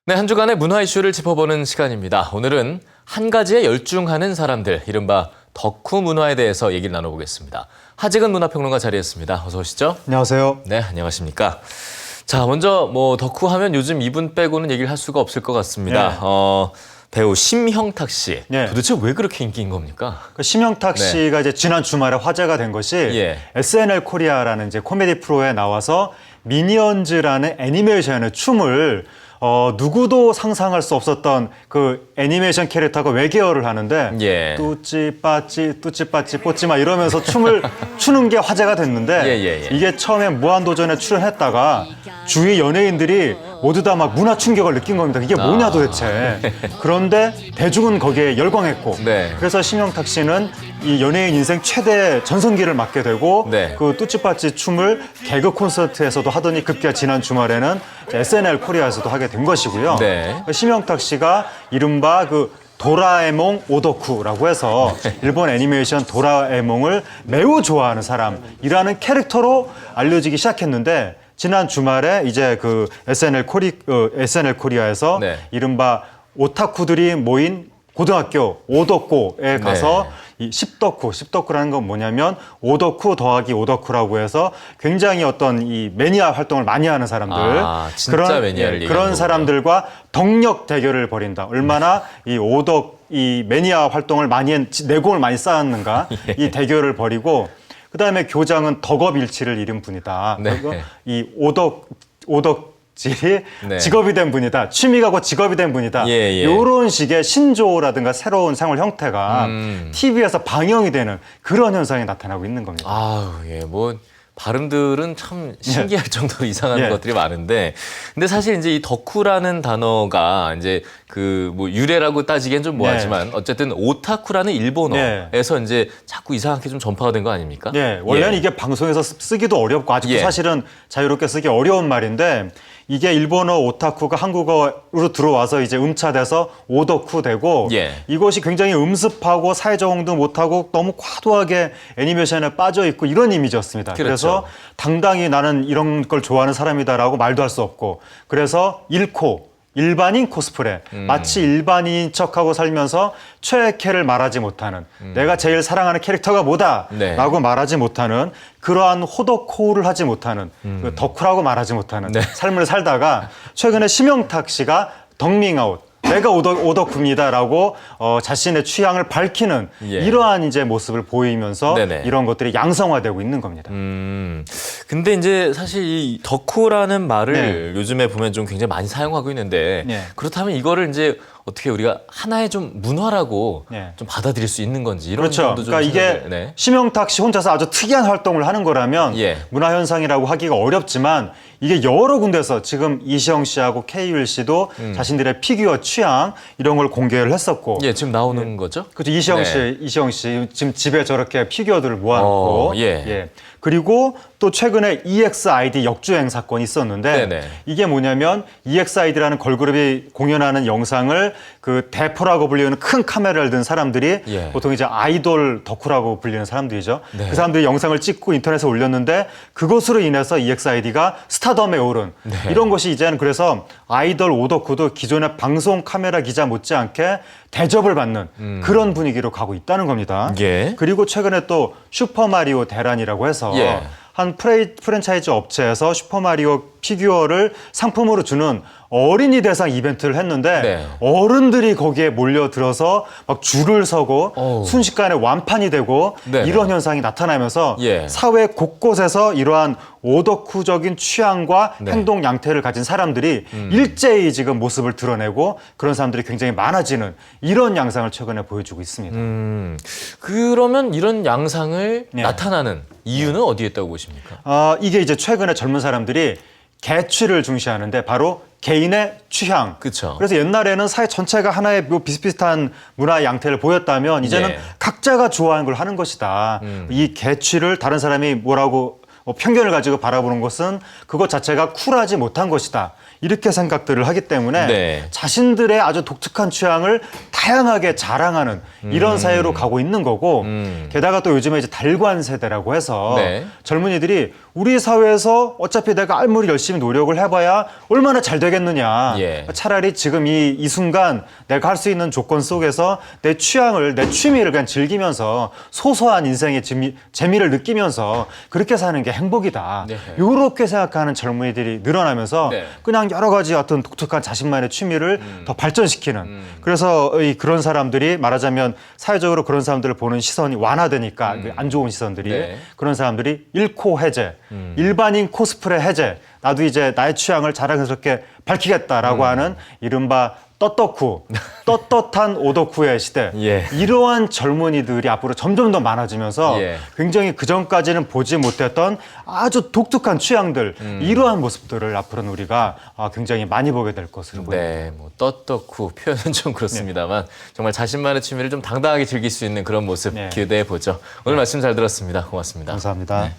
네, 한 주간의 문화 이슈를 짚어보는 시간입니다. 오늘은 한 가지에 열중하는 사람들, 이른바 덕후 문화에 대해서 얘기를 나눠보겠습니다. 하재근 문화평론가 자리했습니다. 어서 오시죠. 안녕하세요. 네, 안녕하십니까. 자, 먼저 덕후 하면 요즘 이분 빼고는 얘기를 할 수가 없을 것 같습니다. 네. 배우 심형탁 씨. 네. 도대체 왜 그렇게 인기인 겁니까? 그 심영탁 네. 씨가 이제 지난 주말에 화제가 된 것이 예. SNL 코리아라는 이제 코미디 프로에 나와서 미니언즈라는 애니메이션의 춤을 누구도 상상할 수 없었던 그 애니메이션 캐릭터가 외계어를 하는데 예. 뚜찌빠찌 뚜찌빠찌 뽀찌마 이러면서 춤을 추는 게 화제가 됐는데 예. 이게 처음에 무한도전에 출연했다가 주위 연예인들이 모두 다 막 문화 충격을 느낀 겁니다. 이게 뭐냐 도대체. 그런데 대중은 거기에 열광했고 네. 그래서 심영탁 씨는 이 연예인 인생 최대 전성기를 맞게 되고 네. 그 뚜찌빠찌 춤을 개그 콘서트에서도 하더니 급기야 지난 주말에는 SNL 코리아에서도 하게 된 것이고요. 네. 심영탁 씨가 이른바 그 도라에몽 오덕후라고 해서 일본 애니메이션 도라에몽을 매우 좋아하는 사람이라는 캐릭터로 알려지기 시작했는데 지난 주말에 이제 그 SNL 코리아에서 네. 이른바 오타쿠들이 모인 고등학교 오덕고에 가서 네. 이 십덕후라는 건 뭐냐면 오덕후 더하기 오덕후라고 해서 굉장히 어떤 이 매니아 활동을 많이 하는 사람들 진짜 매니아를 얘기하는 그런 거군요. 사람들과 덕력 대결을 벌인다. 얼마나 이 매니아 활동을 내공을 많이 쌓았는가 이 대결을 벌이고 그다음에 교장은 덕업일치를 잃은 분이다. 네. 그리고 이 오덕질이 네. 직업이 된 분이다. 취미가 곧 직업이 된 분이다. 예. 이런 식의 신조어라든가 새로운 생활 형태가 TV에서 방영이 되는 그런 현상이 나타나고 있는 겁니다. 아우, 예, 발음들은 참 신기할 정도로 이상한 예. 것들이 많은데, 근데 사실 이제 이 덕후라는 단어가 이제 유래라고 따지기엔 좀 뭐하지만 어쨌든 오타쿠라는 일본어에서 이제 자꾸 이상하게 좀 전파가 된 거 아닙니까? 네, 원래는 이게 방송에서 쓰기도 어렵고 아직도 예. 사실은 자유롭게 쓰기 어려운 말인데 이게 일본어 오타쿠가 한국어로 들어와서 이제 음차돼서 오덕후 되고 예. 이것이 굉장히 음습하고 사회적응도 못하고 너무 과도하게 애니메이션에 빠져 있고 이런 이미지였습니다. 그렇죠. 그래서 당당히 나는 이런 걸 좋아하는 사람이다라고 말도 할 수 없고 그래서 일반인 코스프레 마치 일반인인 척하고 살면서 최애캐를 말하지 못하는 내가 제일 사랑하는 캐릭터가 뭐다라고 네. 말하지 못하는 그러한 호덕호우를 하지 못하는 그 덕후라고 말하지 못하는 네. 삶을 살다가 최근에 심영탁 씨가 덕밍아웃 내가 오덕후입니다라고 자신의 취향을 밝히는 예. 이러한 이제 모습을 보이면서 네네. 이런 것들이 양성화되고 있는 겁니다. 근데 이제 사실 이 덕후라는 말을 네. 요즘에 보면 좀 굉장히 많이 사용하고 있는데 네. 그렇다면 이거를 이제 어떻게 우리가 하나의 좀 문화라고 네. 좀 받아들일 수 있는 건지 이런 그렇죠. 점도 좀 그러니까 이게 생각을- 네. 심영탁 씨 혼자서 아주 특이한 활동을 하는 거라면 예. 문화 현상이라고 하기가 어렵지만 이게 여러 군데서 지금 이시영 씨하고 케이윌 씨도 자신들의 피규어 취향 이런 걸 공개를 했었고 예, 지금 나오는 거죠? 그렇죠. 이시영 씨 지금 집에 저렇게 피규어들을 모아놓고 예. 그리고 또 최근에 EXID 역주행 사건이 있었는데 네네. 이게 뭐냐면 EXID라는 걸그룹이 공연하는 영상을 그 대포라고 불리는 큰 카메라를 든 사람들이 예. 보통 이제 아이돌 덕후라고 불리는 사람들이죠. 네. 그 사람들이 영상을 찍고 인터넷에 올렸는데 그것으로 인해서 EXID가 스타덤에 오른 네. 이런 것이 이제는 그래서 아이돌 오덕후도 기존의 방송 카메라 기자 못지않게 대접을 받는 그런 분위기로 가고 있다는 겁니다. 예. 그리고 최근에 또 슈퍼마리오 대란이라고 해서 예. 한 프랜차이즈 업체에서 슈퍼마리오 피규어를 상품으로 주는 어린이 대상 이벤트를 했는데 네. 어른들이 거기에 몰려들어서 막 줄을 서고 어우. 순식간에 완판이 되고 네네. 이런 현상이 나타나면서 예. 사회 곳곳에서 이러한 오덕후적인 취향과 네. 행동 양태를 가진 사람들이 일제히 지금 모습을 드러내고 그런 사람들이 굉장히 많아지는 이런 양상을 최근에 보여주고 있습니다. 그러면 이런 양상을 네. 나타나는 이유는 어디에 있다고 보십니까? 이게 이제 최근에 젊은 사람들이 개취를 중시하는데 바로 개인의 취향. 그쵸. 그래서 옛날에는 사회 전체가 하나의 비슷비슷한 문화 양태를 보였다면 이제는 예. 각자가 좋아하는 걸 하는 것이다. 이 개취를 다른 사람이 뭐라고 편견을 가지고 바라보는 것은 그것 자체가 쿨하지 못한 것이다. 이렇게 생각들을 하기 때문에 네. 자신들의 아주 독특한 취향을 다양하게 자랑하는 이런 사회로 가고 있는 거고 게다가 또 요즘에 이제 달관 세대라고 해서 네. 젊은이들이 우리 사회에서 어차피 내가 아무리 열심히 노력을 해봐야 얼마나 잘 되겠느냐. 예. 차라리 지금 이 순간 내가 할 수 있는 조건 속에서 내 취향을, 내 취미를 그냥 즐기면서 소소한 인생의 재미를 느끼면서 그렇게 사는 게 행복이다. 네. 이렇게 생각하는 젊은이들이 늘어나면서 네. 그냥 여러 가지 어떤 독특한 자신만의 취미를 더 발전시키는 그래서 그런 사람들이 말하자면 사회적으로 그런 사람들을 보는 시선이 완화되니까 안 좋은 시선들이 네. 그런 사람들이 일코 해제, 일반인 코스프레 해제, 나도 이제 나의 취향을 자랑스럽게 밝히겠다라고 하는 이른바 떳떳쿠, 떳떳한 오덕후의 시대. 예. 이러한 젊은이들이 앞으로 점점 더 많아지면서 예. 굉장히 그전까지는 보지 못했던 아주 독특한 취향들, 이러한 모습들을 앞으로는 우리가 굉장히 많이 보게 될 것으로 보입니다. 네, 뭐 떳떳고 표현은 좀 그렇습니다만 정말 자신만의 취미를 좀 당당하게 즐길 수 있는 그런 모습 네. 기대해 보죠. 오늘 말씀 잘 들었습니다. 고맙습니다. 감사합니다. 네.